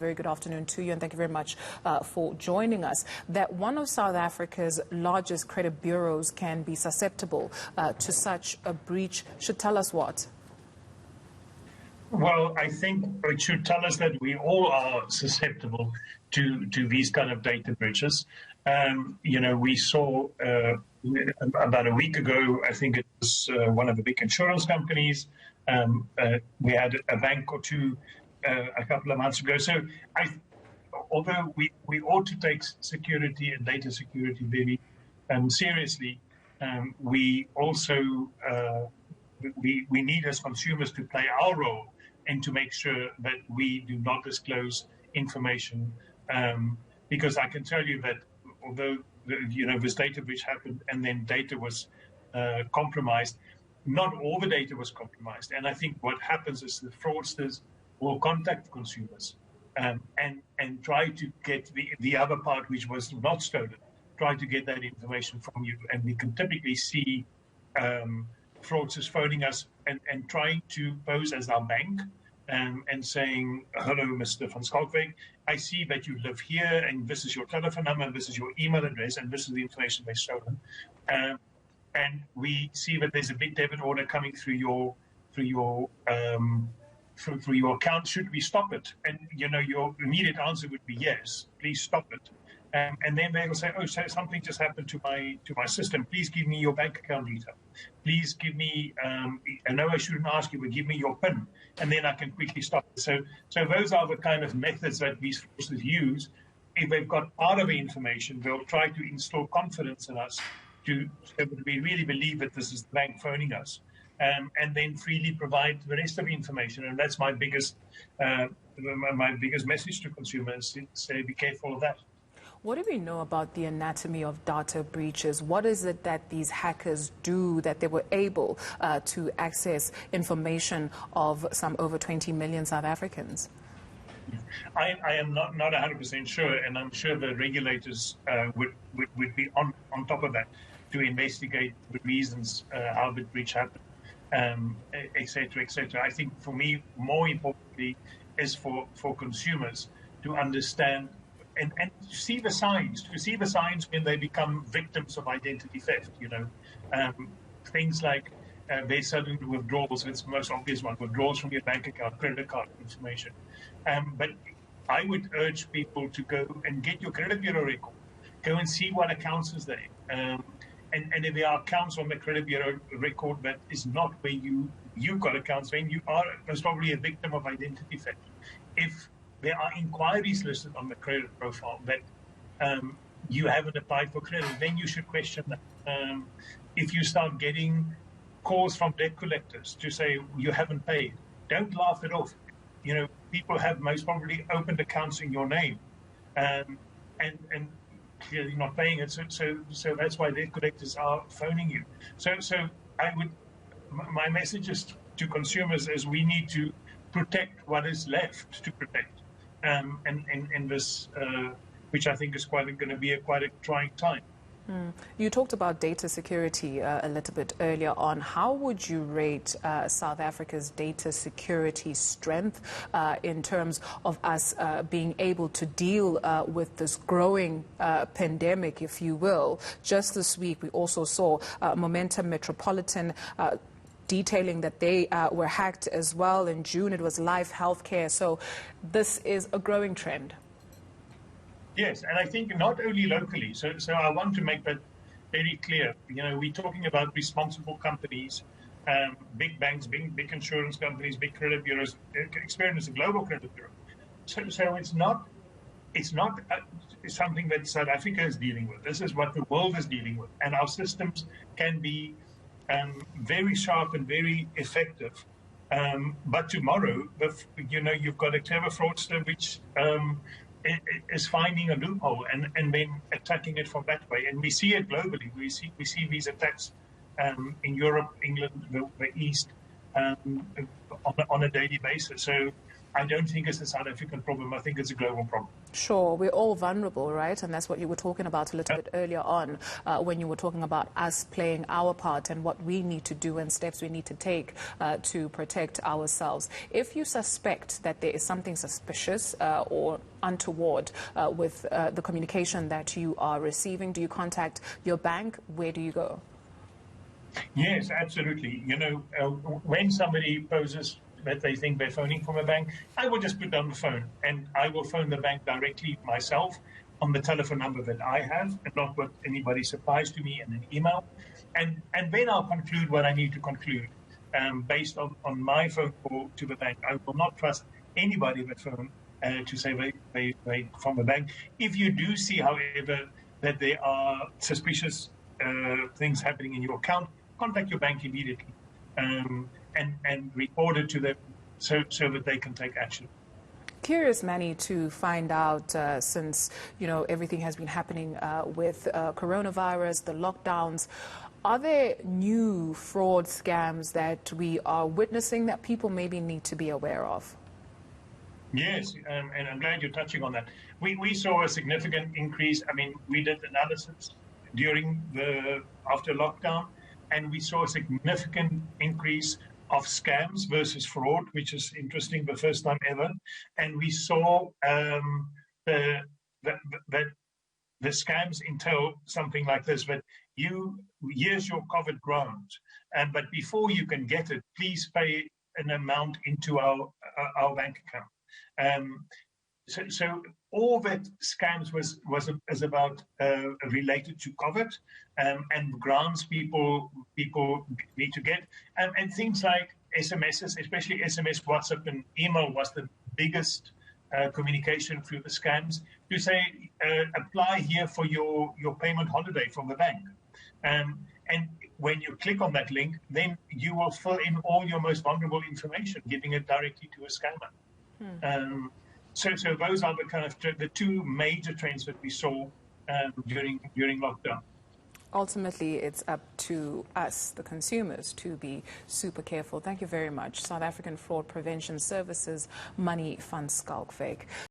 Very good afternoon to you, and thank you very much for joining us. That one of South Africa's largest credit bureaus can be susceptible to such a breach should tell us what? Well, I think it should tell us that we all are susceptible to these kind of data breaches. We saw about a week ago, I think it was one of the big insurance companies. We had a bank or two a couple of months ago. So although we ought to take security and data security very seriously, we also we need as consumers to play our role and to make sure that we do not disclose information. Because I can tell you that although this data breach happened and then data was compromised, not all the data was compromised. And I think what happens is the fraudsters will contact consumers and try to get the other part, which was not stolen, try to get that information from you. And we can typically see fraudsters phoning us and trying to pose as our bank and saying, hello, Mr. van Schalkwyk, I see that you live here and this is your telephone number, and this is your email address, and this is the information they've stolen. And we see that there's a big debit order coming through your account. Should we stop it? And your immediate answer would be yes. Please stop it. And then they will say, oh, so something just happened to my system. Please give me your bank account detail. Please give me. I know I shouldn't ask you, but give me your PIN, and then I can quickly stop it. So those are the kind of methods that these fraudsters use. If they've got part of the information, they'll try to instill confidence in us so that we really believe that this is the bank phoning us. And then freely provide the rest of the information. And that's my biggest message to consumers, to say be careful of that. What do we know about the anatomy of data breaches? What is it that these hackers do that they were able to access information of some over 20 million South Africans? I am not 100% sure, and I'm sure the regulators would be on top of that to investigate the reasons how the breach happened. Et cetera, et cetera. I think for me, more importantly, is for consumers to understand and to see the signs, when they become victims of identity theft. Things like their sudden withdrawals. It's the most obvious one: withdrawals from your bank account, credit card information. But I would urge people to go and get your credit bureau record. Go and see what accounts is there. And if there are accounts on the credit bureau record that is not where you've got accounts, then you are most probably a victim of identity theft. If there are inquiries listed on the credit profile that you haven't applied for credit, then you should question that. If you start getting calls from debt collectors to say you haven't paid, don't laugh it off. People have most probably opened accounts in your name, and clearly not paying it, so that's why debt collectors are phoning you. So my message is to consumers is we need to protect what is left to protect, and this, which I think is going to be quite a trying time. You talked about data security a little bit earlier on. How would you rate South Africa's data security strength in terms of us being able to deal with this growing pandemic, if you will? Just this week, we also saw Momentum Metropolitan detailing that they were hacked as well. In June, it was Life Healthcare. So this is a growing trend. Yes, and I think not only locally. So I want to make that very clear. We're talking about responsible companies, big banks, big insurance companies, big credit bureaus. Experian is a global credit bureau. So it's not something that South Africa is dealing with. This is what the world is dealing with, and our systems can be very sharp and very effective. But tomorrow, you've got a clever fraudster which is finding a loophole and then attacking it from that way. And we see it globally. We see these attacks in Europe, England, the East, on a daily basis. So I don't think it's a South African problem. I think it's a global problem. Sure, we're all vulnerable, right? And that's what you were talking about a little bit earlier on when you were talking about us playing our part and what we need to do and steps we need to take to protect ourselves. If you suspect that there is something suspicious or untoward with the communication that you are receiving, do you contact your bank? Where do you go? Yes, absolutely. You know, when somebody poses that they think they're phoning from a bank, I will just put down the phone and I will phone the bank directly myself on the telephone number that I have and not what anybody supplies to me in an email. And then I'll conclude what I need to conclude based on my phone call to the bank. I will not trust anybody that phone to say they from a bank. If you do see, however, that there are suspicious things happening in your account, contact your bank immediately. And report it to them so that they can take action. Curious, Manie, to find out since, you know, everything has been happening with coronavirus, the lockdowns, are there new fraud scams that we are witnessing that people maybe need to be aware of? Yes, and I'm glad you're touching on that. We saw a significant increase. I mean, we did analysis after lockdown, and we saw a significant increase of scams versus fraud, which is interesting, the first time ever. And we saw the scams entail something like this: that here's your COVID grant, but before you can get it, please pay an amount into our bank account. So all that scams was about related to COVID and grants people need to get, and things like SMSs, especially SMS, WhatsApp, and email was the biggest communication through the scams to say apply here for your payment holiday from the bank, and when you click on that link, then you will fill in all your most vulnerable information, giving it directly to a scammer. So those are the kind of the two major trends that we saw during lockdown. Ultimately, it's up to us, the consumers, to be super careful. Thank you very much. South African Fraud Prevention Services, Manie van Schalkwyk.